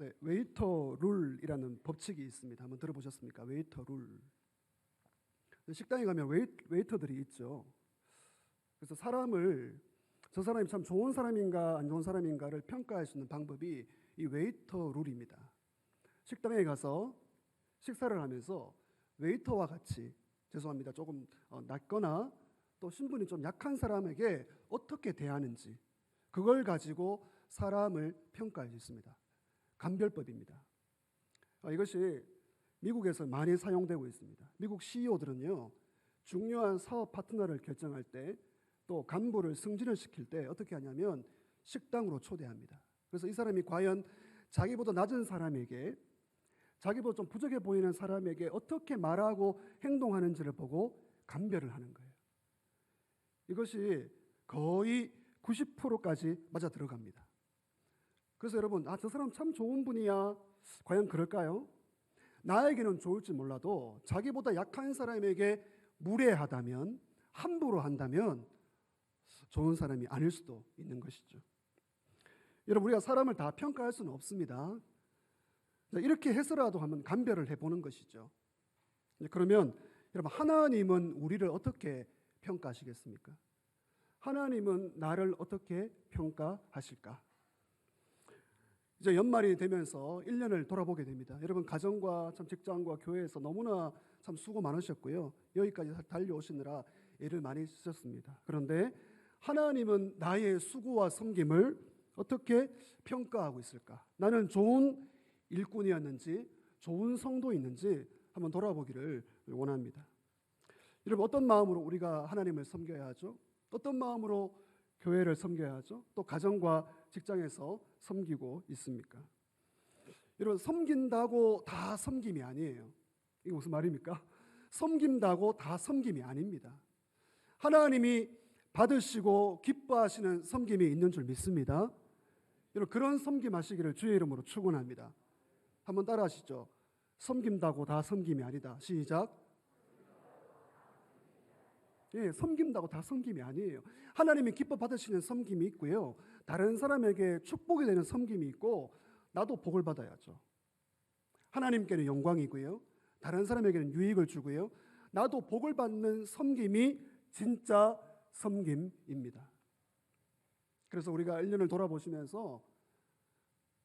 네, 웨이터 룰이라는 법칙이 있습니다. 한번 들어보셨습니까? 웨이터 룰. 식당에 가면 웨이터들이 있죠. 그래서 사람을 저 사람이 참 좋은 사람인가 안 좋은 사람인가를 평가할 수 있는 방법이 이 웨이터 룰입니다. 식당에 가서 식사를 하면서 웨이터와 같이 죄송합니다. 조금 낮거나 또 신분이 좀 약한 사람에게 어떻게 대하는지 그걸 가지고 사람을 평가할 수 있습니다. 감별법입니다. 이것이 미국에서 많이 사용되고 있습니다. 미국 CEO들은요, 중요한 사업 파트너를 결정할 때 또 간부를 승진을 시킬 때 어떻게 하냐면 식당으로 초대합니다. 그래서 이 사람이 과연 자기보다 낮은 사람에게, 자기보다 좀 부족해 보이는 사람에게 어떻게 말하고 행동하는지를 보고 감별을 하는 거예요. 이것이 거의 90%까지 맞아 들어갑니다. 그래서 여러분, 저 사람 참 좋은 분이야. 과연 그럴까요? 나에게는 좋을지 몰라도 자기보다 약한 사람에게 무례하다면, 함부로 한다면 좋은 사람이 아닐 수도 있는 것이죠. 여러분, 우리가 사람을 다 평가할 수는 없습니다. 이렇게 해서라도 한번 감별을 해보는 것이죠. 그러면 여러분, 하나님은 우리를 어떻게 평가하시겠습니까? 하나님은 나를 어떻게 평가하실까? 이제 연말이 되면서 1년을 돌아보게 됩니다. 여러분, 가정과 참 직장과 교회에서 너무나 참 수고 많으셨고요. 여기까지 달려오시느라 애를 많이 쓰셨습니다. 그런데 하나님은 나의 수고와 섬김을 어떻게 평가하고 있을까? 나는 좋은 일꾼이었는지 좋은 성도였는지 한번 돌아보기를 원합니다. 여러분, 어떤 마음으로 우리가 하나님을 섬겨야 하죠? 어떤 마음으로 교회를 섬겨야 하죠? 또 가정과 직장에서 섬기고 있습니까? 여러분, 섬긴다고 다 섬김이 아니에요. 이게 무슨 말입니까? 섬긴다고 다 섬김이 아닙니다. 하나님이 받으시고 기뻐하시는 섬김이 있는 줄 믿습니다. 여러분, 그런 섬김하시기를 주의 이름으로 축원합니다. 한번 따라하시죠. 섬긴다고 다 섬김이 아니다. 시작. 예, 섬긴다고 다 섬김이 아니에요. 하나님이 기뻐 받으시는 섬김이 있고요. 다른 사람에게 축복이 되는 섬김이 있고, 나도 복을 받아야죠. 하나님께는 영광이고요. 다른 사람에게는 유익을 주고요. 나도 복을 받는 섬김이 진짜 섬김입니다. 그래서 우리가 1년을 돌아보시면서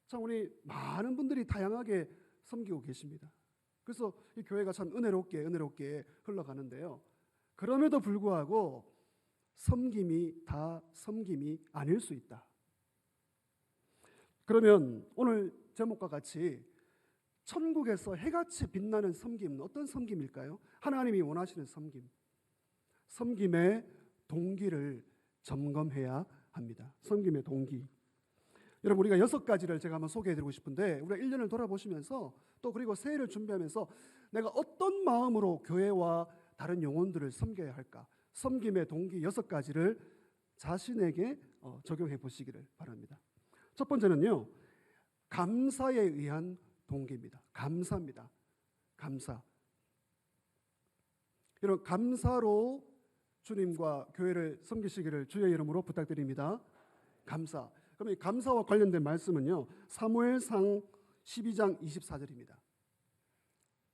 참 우리 많은 분들이 다양하게 섬기고 계십니다. 그래서 이 교회가 참 은혜롭게 흘러가는데요. 그럼에도 불구하고 섬김이 다 섬김이 아닐 수 있다. 그러면 오늘 제목과 같이 천국에서 해같이 빛나는 섬김은 어떤 섬김일까요? 하나님이 원하시는 섬김. 섬김의 동기를 점검해야 합니다. 섬김의 동기. 여러분, 우리가 6가지를 제가 한번 소개해드리고 싶은데, 우리가 1년을 돌아보시면서 또 그리고 새해를 준비하면서 내가 어떤 마음으로 교회와 다른 영혼들을 섬겨야 할까? 섬김의 동기 6가지를 자신에게 적용해 보시기를 바랍니다. 첫 번째는요, 감사에 의한 동기입니다. 감사입니다. 감사. 여러분, 감사로 주님과 교회를 섬기시기를 주의 이름으로 부탁드립니다. 감사. 그럼 이 감사와 관련된 말씀은요, 사무엘상 12장 24절입니다.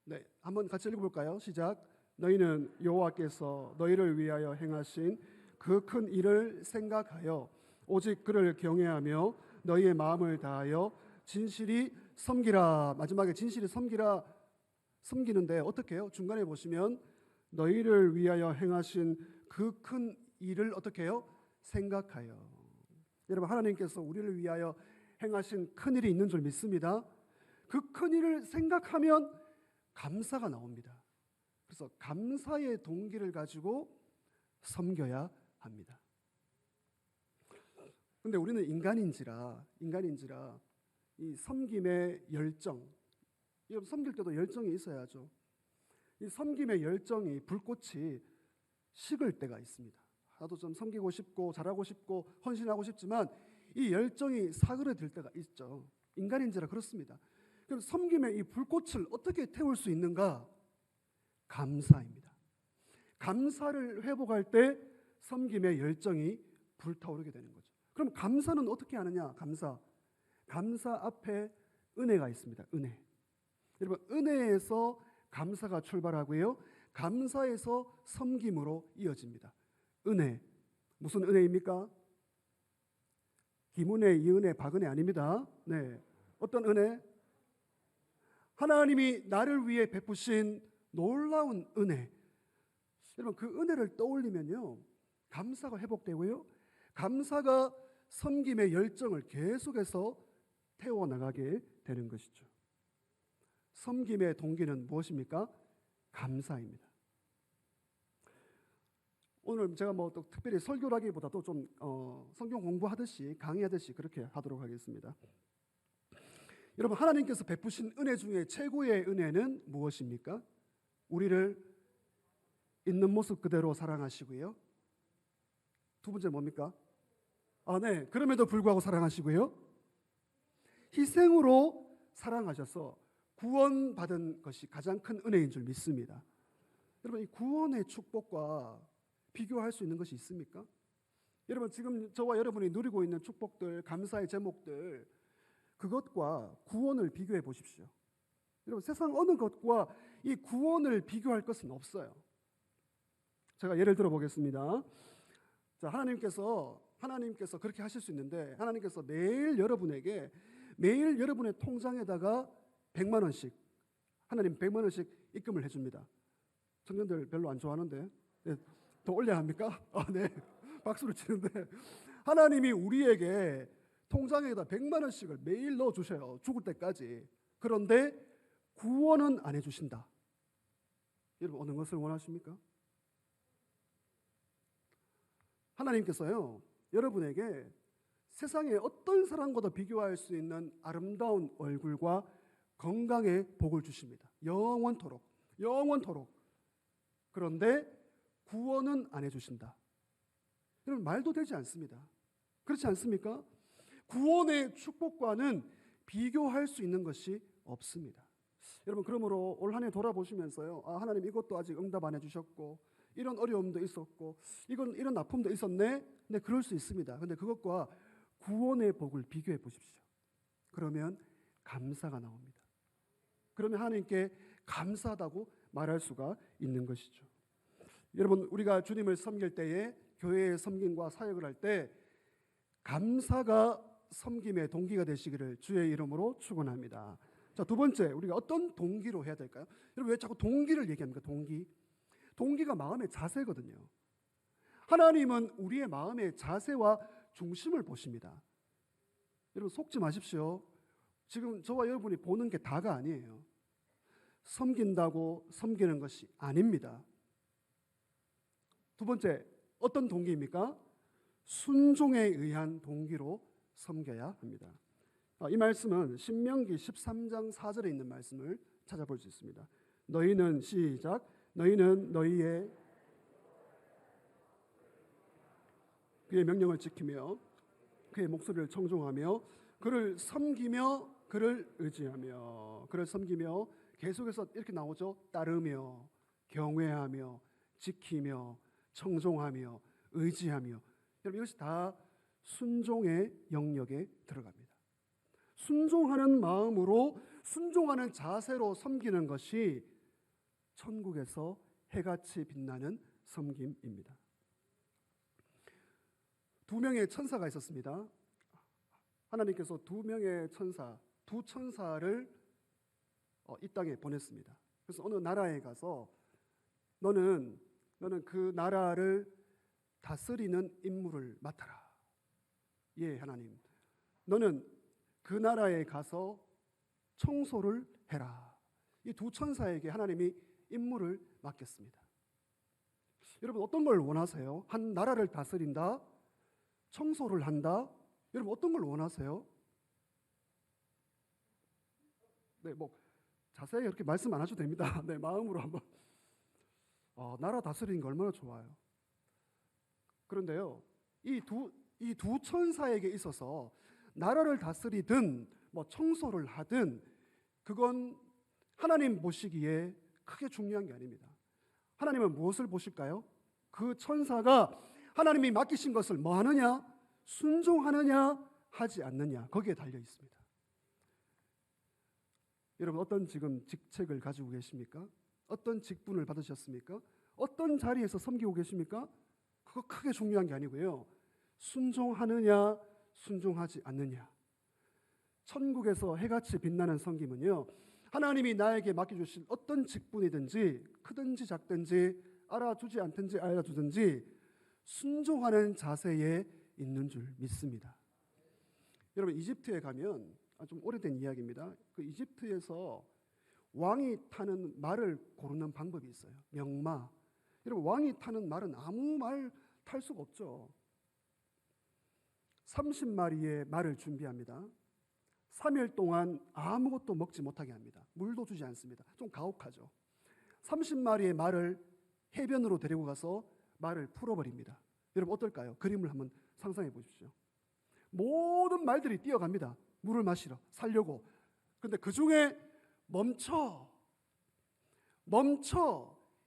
네, 한번 같이 읽어볼까요? 시작. 너희는 여호와께서 너희를 위하여 행하신 그 큰 일을 생각하여 오직 그를 경외하며 너희의 마음을 다하여 진실이 섬기라. 마지막에 진실이 섬기라. 섬기는데 어떻게 해요? 중간에 보시면 너희를 위하여 행하신 그 큰 일을 어떻게 해요? 생각하여. 여러분, 하나님께서 우리를 위하여 행하신 큰 일이 있는 줄 믿습니다. 그 큰 일을 생각하면 감사가 나옵니다. 그래서 감사의 동기를 가지고 섬겨야 합니다. 그런데 우리는 인간인지라 이 섬김의 열정, 섬길 때도 열정이 있어야죠. 이 섬김의 열정이, 불꽃이 식을 때가 있습니다. 나도 좀 섬기고 싶고 잘하고 싶고 헌신하고 싶지만 이 열정이 사그라들 때가 있죠. 인간인지라 그렇습니다. 그럼 섬김의 이 불꽃을 어떻게 태울 수 있는가? 감사입니다. 감사를 회복할 때 섬김의 열정이 불타오르게 되는 거죠. 그럼 감사는 어떻게 하느냐? 감사 앞에 은혜가 있습니다. 은혜. 여러분, 은혜에서 감사가 출발하고요. 감사에서 섬김으로 이어집니다. 은혜. 무슨 은혜입니까? 김은혜, 이은혜, 박은혜 아닙니다. 네. 어떤 은혜? 하나님이 나를 위해 베푸신 놀라운 은혜. 여러분, 그 은혜를 떠올리면요, 감사가 회복되고요, 감사가 섬김의 열정을 계속해서 태워나가게 되는 것이죠. 섬김의 동기는 무엇입니까? 감사입니다. 오늘 제가 뭐 또 특별히 설교라기보다도 좀 성경 공부하듯이 강의하듯이 그렇게 하도록 하겠습니다. 여러분, 하나님께서 베푸신 은혜 중에 최고의 은혜는 무엇입니까? 우리를 있는 모습 그대로 사랑하시고요. 두 번째 뭡니까? 네. 그럼에도 불구하고 사랑하시고요. 희생으로 사랑하셔서 구원받은 것이 가장 큰 은혜인 줄 믿습니다. 여러분, 이 구원의 축복과 비교할 수 있는 것이 있습니까? 여러분, 지금 저와 여러분이 누리고 있는 축복들, 감사의 제목들, 그것과 구원을 비교해 보십시오. 여러분, 세상 어느 것과 이 구원을 비교할 것은 없어요. 제가 예를 들어 보겠습니다. 자, 하나님께서 그렇게 하실 수 있는데, 하나님께서 매일 여러분에게, 매일 여러분의 통장에다가 100만 원씩, 하나님 100만 원씩 입금을 해줍니다. 청년들 별로 안 좋아하는데, 네, 더 올려야 합니까? 네, 박수를 치는데, 하나님이 우리에게 통장에다 100만 원씩을 매일 넣어주셔요. 죽을 때까지. 그런데 구원은 안 해주신다. 여러분, 어느 것을 원하십니까? 하나님께서요, 여러분에게 세상의 어떤 사람과도 비교할 수 있는 아름다운 얼굴과 건강의 복을 주십니다. 영원토록, 영원토록. 그런데 구원은 안 해주신다. 여러분, 말도 되지 않습니다. 그렇지 않습니까? 구원의 축복과는 비교할 수 있는 것이 없습니다. 여러분, 그러므로 올 한 해 돌아보시면서요, 하나님 이것도 아직 응답 안 해주셨고, 이런 어려움도 있었고, 이런 아픔도 있었네. 네, 그럴 수 있습니다. 근데 그것과 구원의 복을 비교해 보십시오. 그러면 감사가 나옵니다. 그러면 하나님께 감사하다고 말할 수가 있는 것이죠. 여러분, 우리가 주님을 섬길 때에, 교회의 섬김과 사역을 할 때 감사가 섬김의 동기가 되시기를 주의 이름으로 축원합니다. 자, 두 번째, 우리가 어떤 동기로 해야 될까요? 여러분, 왜 자꾸 동기를 얘기합니까? 동기가 마음의 자세거든요. 하나님은 우리의 마음의 자세와 중심을 보십니다. 여러분, 속지 마십시오. 지금 저와 여러분이 보는 게 다가 아니에요. 섬긴다고 섬기는 것이 아닙니다. 두 번째, 어떤 동기입니까? 순종에 의한 동기로 섬겨야 합니다. 이 말씀은 신명기 13장 4절에 있는 말씀을 찾아볼 수 있습니다. 너희는 시작, 너희는 너희의 그의 명령을 지키며 그의 목소리를 청종하며 그를 섬기며 그를 의지하며, 그를 섬기며 계속해서 이렇게 나오죠. 따르며, 경외하며, 지키며, 청종하며, 의지하며. 여러분, 이것이 다 순종의 영역에 들어갑니다. 순종하는 마음으로, 순종하는 자세로 섬기는 것이 천국에서 해같이 빛나는 섬김입니다. 두 명의 천사가 있었습니다. 하나님께서 두 천사를 이 땅에 보냈습니다. 그래서 어느 나라에 가서 너는 그 나라를 다스리는 임무를 맡아라. 예, 하나님. 너는 그 나라에 가서 청소를 해라. 이 두 천사에게 하나님이 임무를 맡겼습니다. 여러분, 어떤 걸 원하세요? 한 나라를 다스린다? 청소를 한다? 여러분, 어떤 걸 원하세요? 네, 뭐 자세히 이렇게 말씀 안 하셔도 됩니다. 네, 마음으로 한번. 나라 다스리는 거 얼마나 좋아요. 그런데요, 이 두 천사에게 있어서 나라를 다스리든 뭐 청소를 하든 그건 하나님 보시기에 크게 중요한 게 아닙니다. 하나님은 무엇을 보실까요? 그 천사가 하나님이 맡기신 것을 뭐 하느냐? 순종하느냐? 하지 않느냐? 거기에 달려 있습니다. 여러분 어떤 지금 직책을 가지고 계십니까? 어떤 직분을 받으셨습니까? 어떤 자리에서 섬기고 계십니까? 그거 크게 중요한 게 아니고요. 순종하느냐 순종하지 않느냐. 천국에서 해같이 빛나는 섬김은요, 하나님이 나에게 맡겨주신 어떤 직분이든지 크든지 작든지 알아주지 않든지 알아주든지 순종하는 자세에 있는 줄 믿습니다. 여러분 이집트에 가면 좀 오래된 이야기입니다. 그 이집트에서 왕이 타는 말을 고르는 방법이 있어요. 명마. 여러분 왕이 타는 말은 아무 말 탈 수가 없죠. 30마리의 말을 준비합니다. 3일 동안 아무것도 먹지 못하게 합니다. 물도 주지 않습니다. 좀 가혹하죠. 30마리의 말을 해변으로 데리고 가서 말을 풀어버립니다. 여러분 어떨까요? 그림을 한번 상상해 보십시오. 모든 말들이 뛰어갑니다. 물을 마시러, 살려고. 그런데 그 중에 멈춰.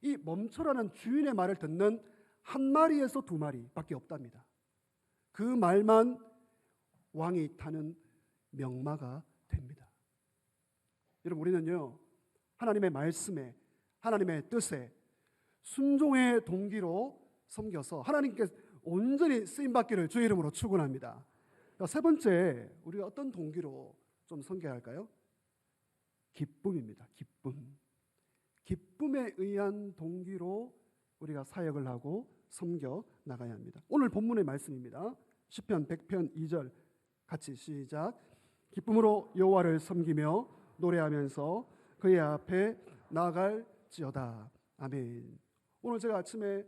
이 멈춰라는 주인의 말을 듣는 한 마리에서 두 마리밖에 없답니다. 그 말만 왕이 타는 명마가 됩니다. 여러분 우리는요, 하나님의 말씀에, 하나님의 뜻에 순종의 동기로 섬겨서 하나님께 온전히 쓰임받기를 주의 이름으로 축원합니다. 세 번째, 우리가 어떤 동기로 좀 섬겨야 할까요? 기쁨입니다. 기쁨에 의한 동기로 우리가 사역을 하고 섬겨 나가야 합니다. 오늘 본문의 말씀입니다. 시편 100편 2절 같이 시작. 기쁨으로 여호와를 섬기며 노래하면서 그의 앞에 나아갈지어다. 아멘. 오늘 제가 아침에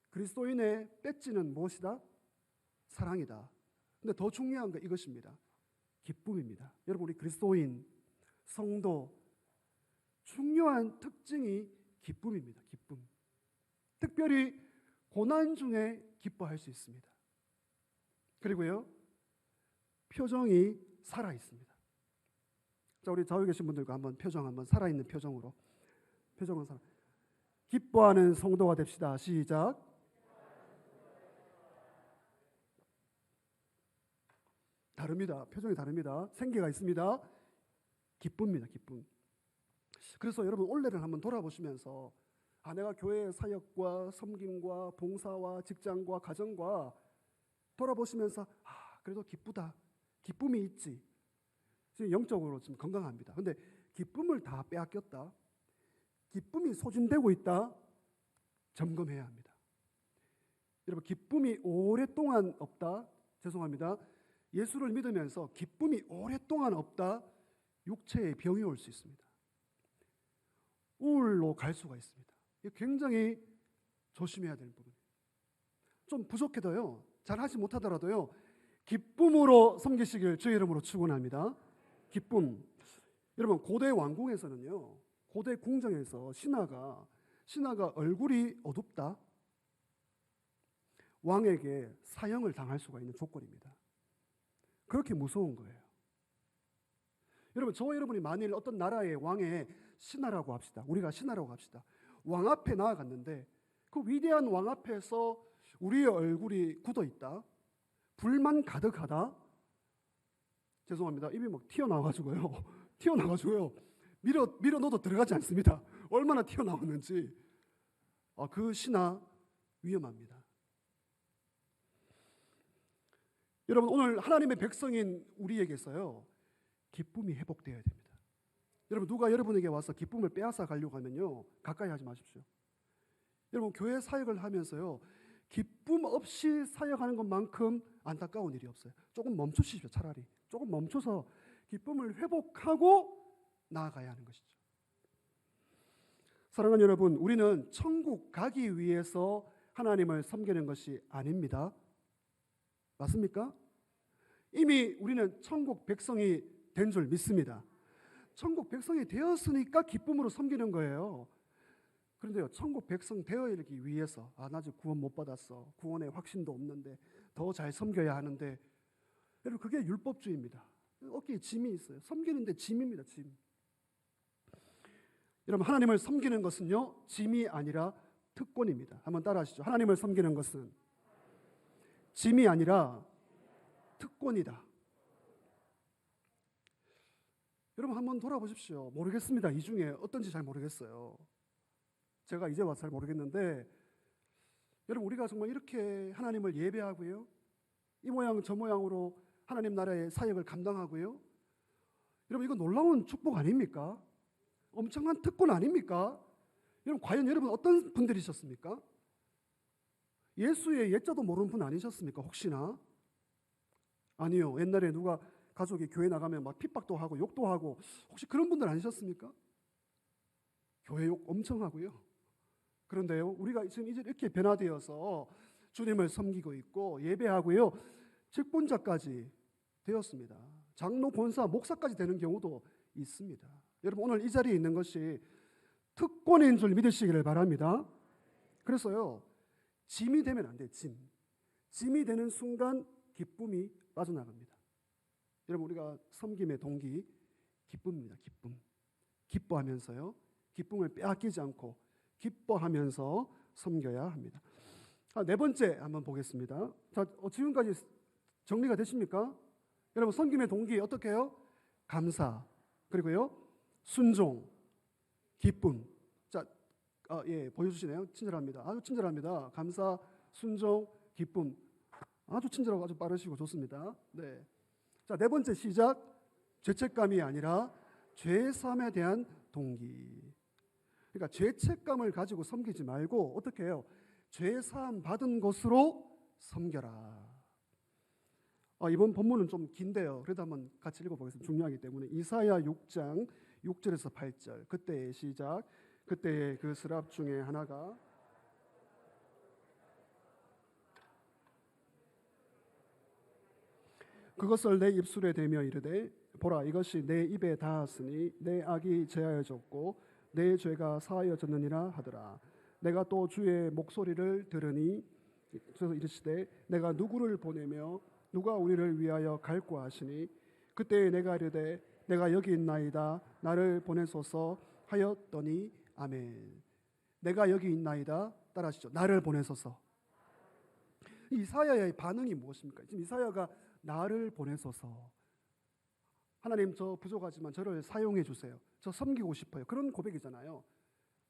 그리스도인의 배지는 무엇이다? 사랑이다. 근데 더 중요한 건 이것입니다. 기쁨입니다. 여러분 우리 그리스도인, 성도 중요한 특징이 기쁨입니다. 기쁨. 특별히 고난 중에 기뻐할 수 있습니다. 그리고요, 표정이 살아 있습니다. 자, 우리 좌우에 계신 분들과 한번 표정 한번 살아있는 표정으로 표정은 살아. 기뻐하는 성도가 됩시다. 시작. 다릅니다. 표정이 다릅니다. 생기가 있습니다. 기쁩니다. 기쁨. 그래서 여러분 올해를 한번 돌아보시면서 내가 교회의 사역과 섬김과 봉사와 직장과 가정과 돌아보시면서 그래도 기쁘다. 기쁨이 있지. 지금 영적으로 지금 건강합니다. 근데 기쁨을 다 빼앗겼다. 기쁨이 소진되고 있다. 점검해야 합니다. 여러분 기쁨이 오랫동안 없다. 죄송합니다. 예수를 믿으면서 기쁨이 오랫동안 없다. 육체의 병이 올 수 있습니다. 우울로 갈 수가 있습니다. 이거 굉장히 조심해야 되는 부분이에요. 좀 부족해도요, 잘하지 못하더라도요, 기쁨으로 섬기시길 주의 이름으로 축원합니다. 기쁨. 여러분 고대 왕궁에서는요, 고대 궁정에서 신하가 얼굴이 어둡다, 왕에게 사형을 당할 수가 있는 조건입니다. 그렇게 무서운 거예요. 여러분 저와 여러분이 만일 어떤 나라의 왕의 신하라고 합시다. 우리가 신하라고 합시다. 왕 앞에 나아갔는데 그 위대한 왕 앞에서 우리의 얼굴이 굳어 있다. 불만 가득하다. 죄송합니다. 입이 막 튀어나와가지고요. 밀어 넣어도 들어가지 않습니다. 얼마나 튀어나왔는지. 그 신하 위험합니다. 여러분 오늘 하나님의 백성인 우리에게서요, 기쁨이 회복되어야 됩니다. 여러분 누가 여러분에게 와서 기쁨을 빼앗아 가려고 하면요, 가까이 하지 마십시오. 여러분 교회 사역을 하면서요, 기쁨 없이 사역하는 것만큼 안타까운 일이 없어요. 조금 멈추십시오. 차라리 조금 멈춰서 기쁨을 회복하고 나아가야 하는 것이죠. 사랑하는 여러분, 우리는 천국 가기 위해서 하나님을 섬기는 것이 아닙니다. 맞습니까? 이미 우리는 천국 백성이 된 줄 믿습니다. 천국 백성이 되었으니까 기쁨으로 섬기는 거예요. 그런데요, 천국 백성 되어야기 위해서 나 아직 구원 못 받았어. 구원의 확신도 없는데 더 잘 섬겨야 하는데, 여러분 그게 율법주의입니다. 어깨에 짐이 있어요. 섬기는데 짐입니다. 짐. 여러분 하나님을 섬기는 것은요, 짐이 아니라 특권입니다. 한번 따라하시죠. 하나님을 섬기는 것은 짐이 아니라 특권이다. 여러분 한번 돌아보십시오. 모르겠습니다. 이 중에 어떤지 잘 모르겠어요. 제가 이제 와서 잘 모르겠는데 여러분 우리가 정말 이렇게 하나님을 예배하고요, 이 모양 저 모양으로 하나님 나라의 사역을 감당하고요, 여러분 이거 놀라운 축복 아닙니까? 엄청난 특권 아닙니까? 여러분 과연 여러분 어떤 분들이셨습니까? 예수의 예자도 모르는 분 아니셨습니까? 혹시나? 아니요. 옛날에 누가 가족이 교회 나가면 막 핍박도 하고 욕도 하고 혹시 그런 분들 아니셨습니까? 교회 욕 엄청 하고요. 그런데요, 우리가 지금 이제 이렇게 변화되어서 주님을 섬기고 있고 예배하고요, 직분자까지 되었습니다. 장로, 권사, 목사까지 되는 경우도 있습니다. 여러분 오늘 이 자리에 있는 것이 특권인 줄 믿으시기를 바랍니다. 그래서요, 짐이 되면 안 돼요. 짐이 되는 순간 기쁨이 빠져나갑니다. 여러분 우리가 섬김의 동기 기쁨입니다. 기뻐하면서요, 기쁨을 빼앗기지 않고 기뻐하면서 섬겨야 합니다. 네 번째 한번 보겠습니다. 자, 지금까지 정리가 되십니까? 여러분 섬김의 동기 어떻게 해요? 감사, 그리고요 순종, 기쁨. 자, 예, 보여주시네요. 친절합니다. 아주 친절합니다. 감사, 순종, 기쁨. 아주 친절하고 아주 빠르시고 좋습니다. 네. 자, 네 번째 시작. 죄책감이 아니라 죄사함에 대한 동기. 그러니까 죄책감을 가지고 섬기지 말고 어떻게 해요? 죄사함 받은 것으로 섬겨라. 이번 본문은 좀 긴데요. 그래도 한번 같이 읽어보겠습니다. 중요하기 때문에. 이사야 6장 6절에서 8절. 그때의 시작. 그때의 그 스랍 중에 하나가 그것을 내 입술에 대며 이르되 보라 이것이 내 입에 닿았으니 내 악이 제하여졌고 내 죄가 사하여졌느니라 하더라. 내가 또 주의 목소리를 들으니 그래서 이르시되 내가 누구를 보내며 누가 우리를 위하여 갈고 하시니 그때 내가 이르되 내가 여기 있나이다 나를 보내소서 하였더니 아멘. 내가 여기 있나이다, 따라하시죠. 나를 보내소서. 이사야의 반응이 무엇입니까? 지금 이사야가 나를 보내소서, 하나님 저 부족하지만 저를 사용해 주세요, 저 섬기고 싶어요, 그런 고백이잖아요.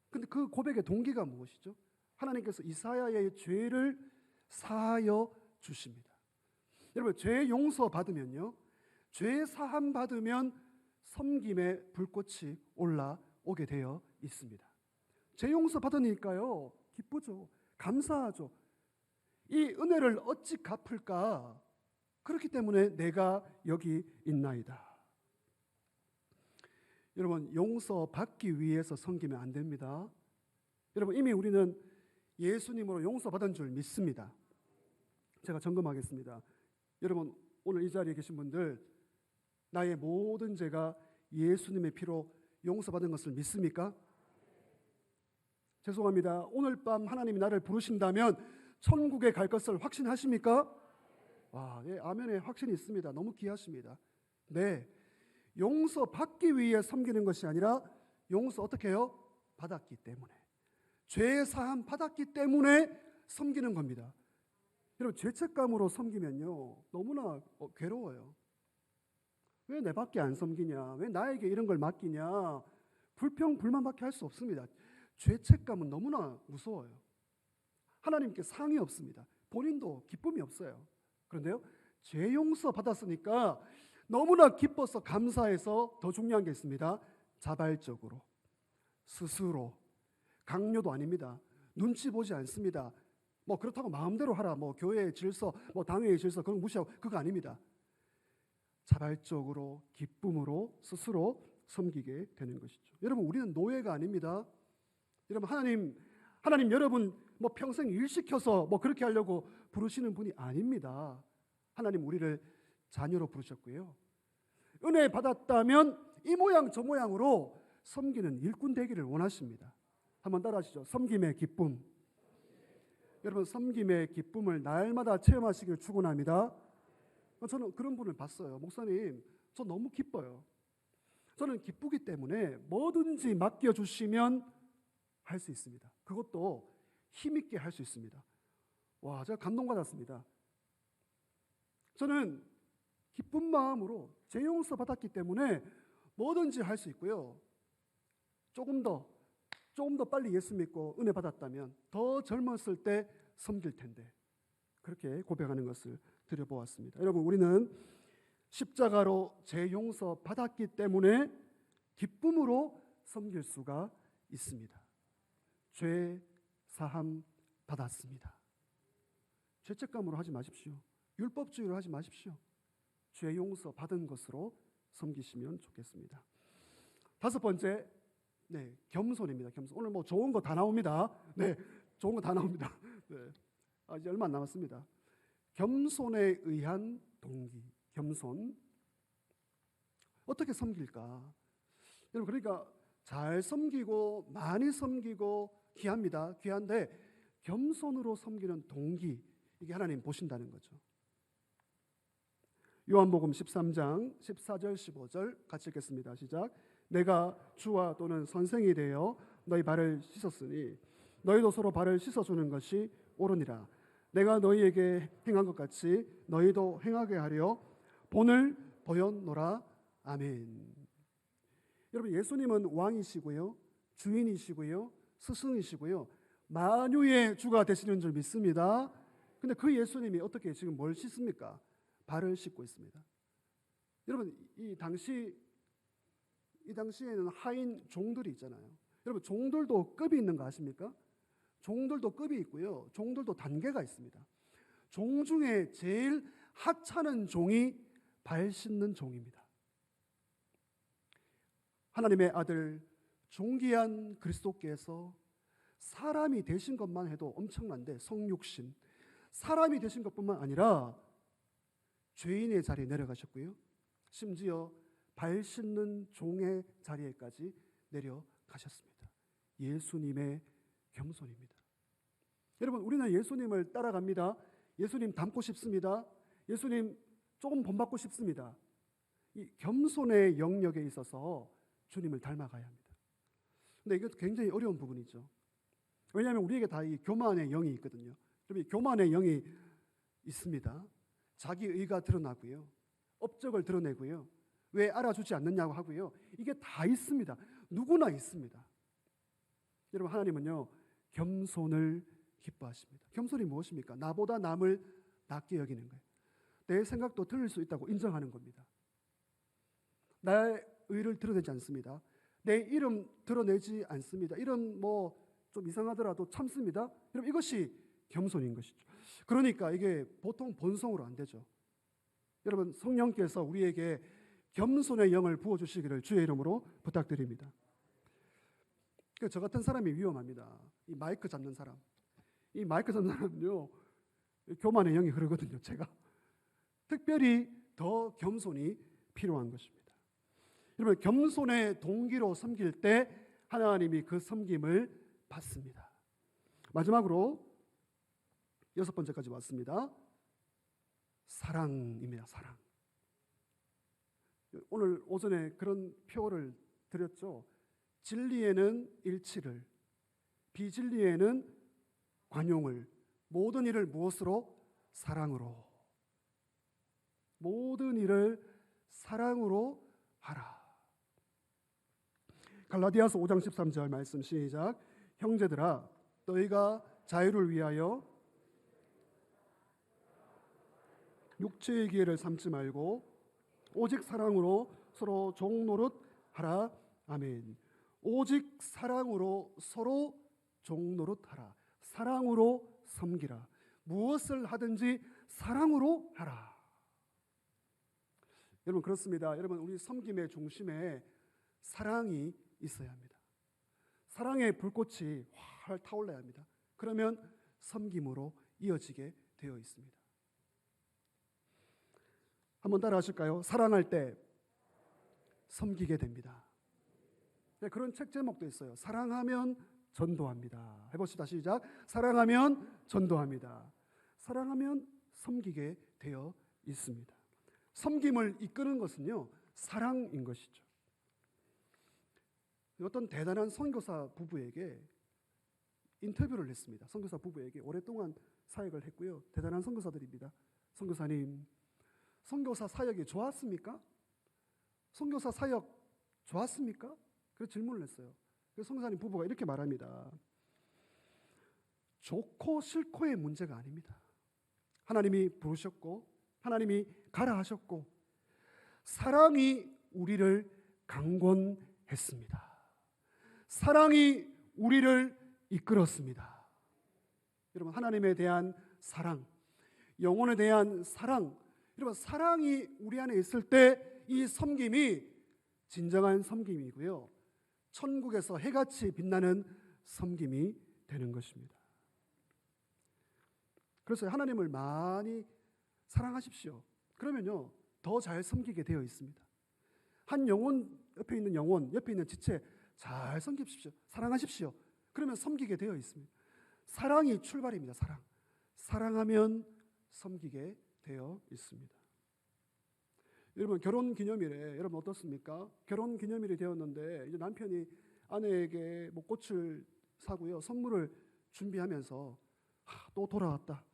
근데 그 고백의 동기가 무엇이죠? 하나님께서 이사야의 죄를 사하여 주십니다. 여러분 죄 용서 받으면요, 죄 사함 받으면 섬김의 불꽃이 올라오게 되어 있습니다. 죄 용서 받으니까요 기쁘죠, 감사하죠. 이 은혜를 어찌 갚을까? 그렇기 때문에 내가 여기 있나이다. 여러분 용서받기 위해서 섬기면 안 됩니다. 여러분 이미 우리는 예수님으로 용서받은 줄 믿습니다. 제가 점검하겠습니다. 여러분 오늘 이 자리에 계신 분들 나의 모든 죄가 예수님의 피로 용서받은 것을 믿습니까? 죄송합니다. 오늘 밤 하나님이 나를 부르신다면 천국에 갈 것을 확신하십니까? 와, 예, 아멘에 확신이 있습니다. 너무 귀하십니다. 네, 용서받기 위해 섬기는 것이 아니라 용서 어떻게 해요? 받았기 때문에, 죄 사함 받았기 때문에 섬기는 겁니다. 여러분 죄책감으로 섬기면요 너무나 괴로워요. 왜 내밖에 안 섬기냐, 왜 나에게 이런 걸 맡기냐, 불평 불만밖에 할 수 없습니다. 죄책감은 너무나 무서워요. 하나님께 상이 없습니다. 본인도 기쁨이 없어요. 그런데요 죄 용서 받았으니까 너무나 기뻐서 감사해서 더 중요한 게 있습니다. 자발적으로 스스로, 강요도 아닙니다. 눈치 보지 않습니다. 뭐 그렇다고 마음대로 하라, 뭐 교회의 질서, 뭐 당회의 질서 그런 거 무시하고, 그거 아닙니다. 자발적으로 기쁨으로 스스로 섬기게 되는 것이죠. 여러분 우리는 노예가 아닙니다. 여러분 하나님 여러분 뭐 평생 일 시켜서 뭐 그렇게 하려고 부르시는 분이 아닙니다. 하나님 우리를 자녀로 부르셨고요, 은혜 받았다면 이 모양 저 모양으로 섬기는 일꾼 되기를 원하십니다. 한번 따라하시죠. 섬김의 기쁨. 여러분 섬김의 기쁨을 날마다 체험하시길 축원합니다. 저는 그런 분을 봤어요. 목사님 저 너무 기뻐요. 저는 기쁘기 때문에 뭐든지 맡겨주시면 할 수 있습니다. 그것도 힘있게 할 수 있습니다. 와, 제가 감동받았습니다. 저는 기쁜 마음으로 죄 용서 받았기 때문에 뭐든지 할 수 있고요. 조금 더 빨리 예수 믿고 은혜 받았다면 더 젊었을 때 섬길 텐데, 그렇게 고백하는 것을 드려보았습니다. 여러분, 우리는 십자가로 죄 용서 받았기 때문에 기쁨으로 섬길 수가 있습니다. 죄 사함 받았습니다. 죄책감으로 하지 마십시오. 율법주의로 하지 마십시오. 죄 용서 받은 것으로 섬기시면 좋겠습니다. 다섯 번째, 겸손입니다. 겸손. 오늘 뭐 좋은 거 다 나옵니다. 좋은 거 다 나옵니다. 이제 얼마 안 남았습니다. 겸손에 의한 동기. 겸손. 어떻게 섬길까? 여러분, 그러니까 잘 섬기고 많이 섬기고 귀합니다. 귀한데 겸손으로 섬기는 동기, 이게 하나님 보신다는 거죠. 요한복음 13장 14절 15절 같이 읽겠습니다. 시작. 내가 주와 또는 선생이 되어 너희 발을 씻었으니 너희도 서로 발을 씻어주는 것이 옳으니라. 내가 너희에게 행한 것 같이 너희도 행하게 하려 본을 보였노라. 아멘. 여러분, 예수님은 왕이시고요, 주인이시고요, 스승이시고요, 만유의 주가 되시는 줄 믿습니다. 근데 그 예수님이 어떻게 지금 뭘 씻습니까? 발을 씻고 있습니다. 여러분, 이 당시에는 하인 종들이 있잖아요. 여러분, 종들도 급이 있는 거 아십니까? 종들도 급이 있고요, 종들도 단계가 있습니다. 종 중에 제일 하찮은 종이 발 씻는 종입니다. 하나님의 아들 존귀한 그리스도께서 사람이 되신 것만 해도 엄청난데, 성육신 사람이 되신 것뿐만 아니라 죄인의 자리에 내려가셨고요, 심지어 발 씻는 종의 자리에까지 내려가셨습니다. 예수님의 겸손입니다. 여러분, 우리는 예수님을 따라갑니다. 예수님 닮고 싶습니다. 예수님 조금 본받고 싶습니다. 이 겸손의 영역에 있어서 주님을 닮아가야 합니다. 근데 이게 굉장히 어려운 부분이죠. 왜냐하면 우리에게 다 이 교만의 영이 있거든요. 이 교만의 영이 있습니다. 자기 의가 드러나고요, 업적을 드러내고요, 왜 알아주지 않느냐고 하고요, 이게 다 있습니다. 누구나 있습니다. 여러분, 하나님은요 겸손을 기뻐하십니다. 겸손이 무엇입니까? 나보다 남을 낮게 여기는 거예요. 내 생각도 틀릴 수 있다고 인정하는 겁니다. 나의 의를 드러내지 않습니다. 내 이름 드러내지 않습니다. 이름 뭐 좀 이상하더라도 참습니다. 여러분, 이것이 겸손인 것이죠. 그러니까 이게 보통 본성으로 안 되죠. 여러분, 성령께서 우리에게 겸손의 영을 부어주시기를 주의 이름으로 부탁드립니다. 저 같은 사람이 위험합니다. 이 마이크 잡는 사람. 이 마이크 잡는 사람은요, 교만의 영이 흐르거든요. 제가 특별히 더 겸손이 필요한 것입니다. 여러분, 겸손의 동기로 섬길 때 하나님이 그 섬김을 받습니다. 마지막으로 여섯 번째까지 왔습니다. 사랑입니다. 사랑. 오늘 오전에 그런 표를 드렸죠. 진리에는 일치를, 비진리에는 관용을, 모든 일을 무엇으로? 사랑으로. 모든 일을 사랑으로 하라. 갈라디아서 5장 13절 말씀 시작. 형제들아, 너희가 자유를 위하여 육체의 기회를 삼지 말고 오직 사랑으로 서로 종노릇하라. 아멘. 오직 사랑으로 서로 종노릇하라. 사랑으로 섬기라. 무엇을 하든지 사랑으로 하라. 여러분, 그렇습니다. 여러분, 우리 섬김의 중심에 사랑이 있어야 합니다. 사랑의 불꽃이 활 타올라야 합니다. 그러면 섬김으로 이어지게 되어 있습니다. 한번 따라 하실까요? 사랑할 때 섬기게 됩니다. 그런 책 제목도 있어요. 사랑하면 전도합니다. 해봅시다. 시작. 사랑하면 전도합니다. 사랑하면 섬기게 되어 있습니다. 섬김을 이끄는 것은요, 사랑인 것이죠. 어떤 대단한 선교사 부부에게 인터뷰를 했습니다. 선교사 부부에게 오랫동안 사역을 했고요, 대단한 선교사들입니다. 선교사님, 선교사 사역이 좋았습니까? 선교사 사역 좋았습니까? 그래서 질문을 했어요. 그래서 성사님 부부가 이렇게 말합니다. 좋고 싫고의 문제가 아닙니다. 하나님이 부르셨고 하나님이 가라 하셨고 사랑이 우리를 강권했습니다. 사랑이 우리를 이끌었습니다. 여러분, 하나님에 대한 사랑, 영혼에 대한 사랑, 여러분, 사랑이 우리 안에 있을 때 이 섬김이 진정한 섬김이고요, 천국에서 해같이 빛나는 섬김이 되는 것입니다. 그래서 하나님을 많이 사랑하십시오. 그러면요, 더 잘 섬기게 되어 있습니다. 한 영혼, 옆에 있는 영혼, 옆에 있는 지체 잘 섬기십시오. 사랑하십시오. 그러면 섬기게 되어 있습니다. 사랑이 출발입니다. 사랑하면 섬기게 되어 있습니다. 여러분, 결혼 기념일에 여러분 어떻습니까? 결혼 기념일이 되었는데 이제 남편이 아내에게 뭐 꽃을 사고요, 선물을 준비하면서 또 돌아왔다,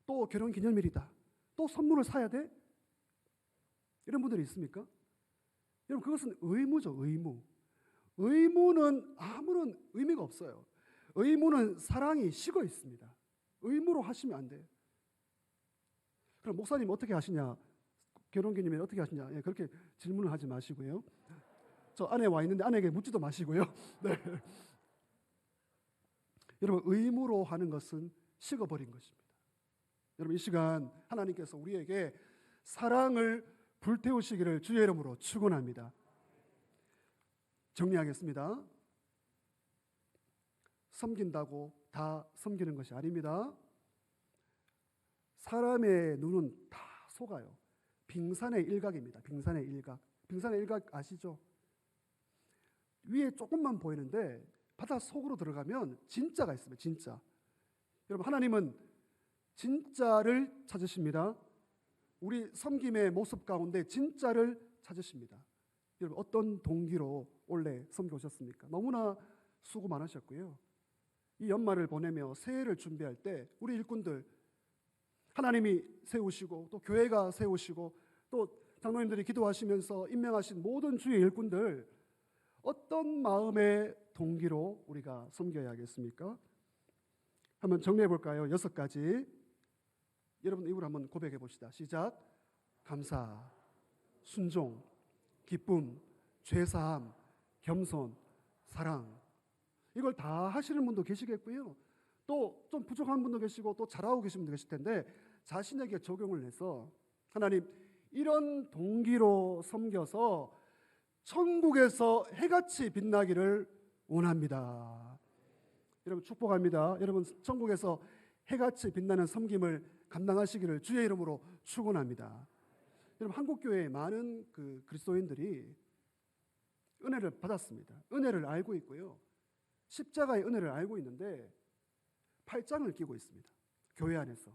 또 결혼 기념일이다, 또 선물을 사야 돼? 이런 분들이 있습니까? 여러분, 그것은 의무죠. 의무는 아무런 의미가 없어요. 의무는 사랑이 식어 있습니다. 의무로 하시면 안 돼요. 그럼 목사님 어떻게 하시냐? 결혼기념일 어떻게 하시냐? 예, 그렇게 질문을 하지 마시고요. 저 안에 와 있는데 아내에게 묻지도 마시고요. 네. 여러분, 의무로 하는 것은 식어버린 것입니다. 여러분, 이 시간 하나님께서 우리에게 사랑을 불태우시기를 주의 이름으로 축원합니다. 정리하겠습니다. 섬긴다고 다 섬기는 것이 아닙니다. 사람의 눈은 다 속아요. 빙산의 일각입니다. 빙산의 일각 아시죠? 위에 조금만 보이는데 바다 속으로 들어가면 진짜가 있습니다. 진짜. 여러분, 하나님은 진짜를 찾으십니다. 우리 섬김의 모습 가운데 진짜를 찾으십니다. 여러분, 어떤 동기로 원래 섬겨오셨습니까? 너무나 수고 많으셨고요. 이 연말을 보내며 새해를 준비할 때 우리 일꾼들 하나님이 세우시고 또 교회가 세우시고 또 장로님들이 기도하시면서 임명하신 모든 주의 일꾼들, 어떤 마음의 동기로 우리가 섬겨야 하겠습니까? 한번 정리해 볼까요? 6가지. 여러분, 입으로 한번 고백해 봅시다. 시작. 감사, 순종, 기쁨, 죄사함, 겸손, 사랑. 이걸 다 하시는 분도 계시겠고요, 또 좀 부족한 분도 계시고 또 잘하고 계신 분도 계실 텐데 자신에게 적용을 해서 하나님, 이런 동기로 섬겨서 천국에서 해같이 빛나기를 원합니다. 여러분, 축복합니다. 여러분, 천국에서 해같이 빛나는 섬김을 감당하시기를 주의 이름으로 축원합니다. 여러분, 한국교회에 많은 그리스도인들이 은혜를 받았습니다. 은혜를 알고 있고요, 십자가의 은혜를 알고 있는데 팔짱을 끼고 있습니다. 교회 안에서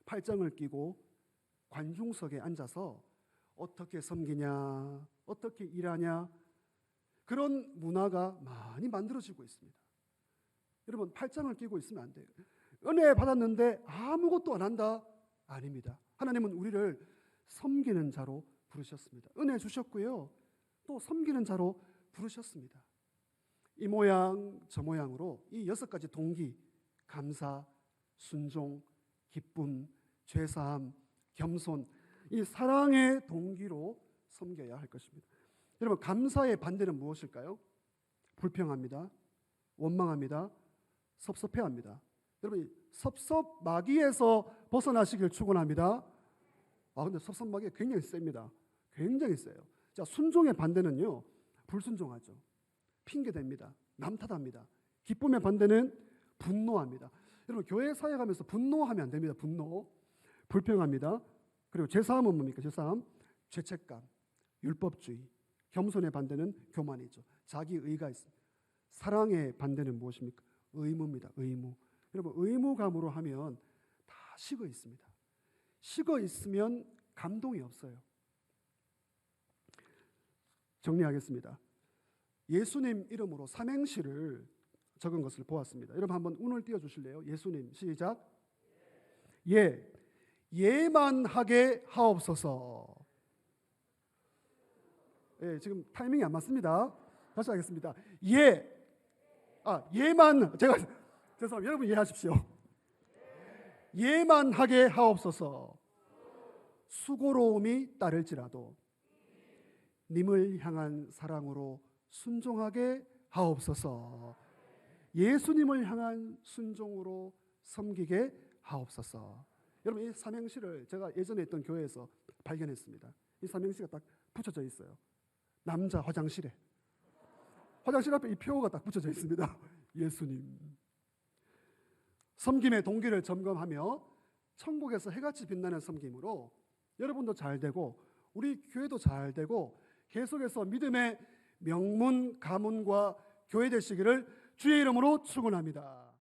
팔짱을 끼고 관중석에 앉아서 어떻게 섬기냐, 어떻게 일하냐, 그런 문화가 많이 만들어지고 있습니다. 여러분, 팔짱을 끼고 있으면 안 돼요. 은혜 받았는데 아무것도 안 한다? 아닙니다. 하나님은 우리를 섬기는 자로 부르셨습니다. 은혜 주셨고요, 또 섬기는 자로 부르셨습니다. 이 모양 저 모양으로 이 6가지 동기, 감사, 순종, 기쁨, 죄사함, 겸손, 이 사랑의 동기로 섬겨야 할 것입니다. 여러분, 감사의 반대는 무엇일까요? 불평합니다, 원망합니다, 섭섭해합니다. 여러분, 섭섭마귀에서 벗어나시길 축원합니다. 근데 섭섭마귀가 굉장히 셉니다. 굉장히 세요. 자, 순종의 반대는요, 불순종하죠. 핑계댑니다. 남 탓합니다. 기쁨의 반대는 분노합니다. 여러분, 교회 사역하면서 분노하면 안 됩니다. 분노. 불평합니다. 그리고 죄사함은 뭡니까? 죄사함, 죄책감, 율법주의. 겸손의 반대는 교만이죠. 자기의가 있습니다. 사랑의 반대는 무엇입니까? 의무입니다. 의무. 여러분, 의무감으로 하면 다 식어 있습니다. 식어 있으면 감동이 없어요. 정리하겠습니다. 예수님 이름으로 삼행시를 적은 것을 보았습니다. 여러분, 한번 운을 띄워주실래요? 예수님, 시작. 예만하게 하옵소서. 예, 지금 타이밍이 안 맞습니다. 다시 하겠습니다. 예만 제가 죄송합니다. 여러분 이해하십시오. 예만 하게 하옵소서. 수고로움이 따를지라도 님을 향한 사랑으로 순종하게 하옵소서. 예수님을 향한 순종으로 섬기게 하옵소서. 여러분 이 삼행시를 제가 예전에 있던 교회에서 발견했습니다. 이 삼행시가 딱 붙여져 있어요. 남자 화장실에, 화장실 앞에 이 표어가 딱 붙여져 있습니다. 예수님. 섬김의 동기를 점검하며 천국에서 해같이 빛나는 섬김으로 여러분도 잘 되고 우리 교회도 잘 되고 계속해서 믿음의 명문 가문과 교회 되시기를 주의 이름으로 축원합니다.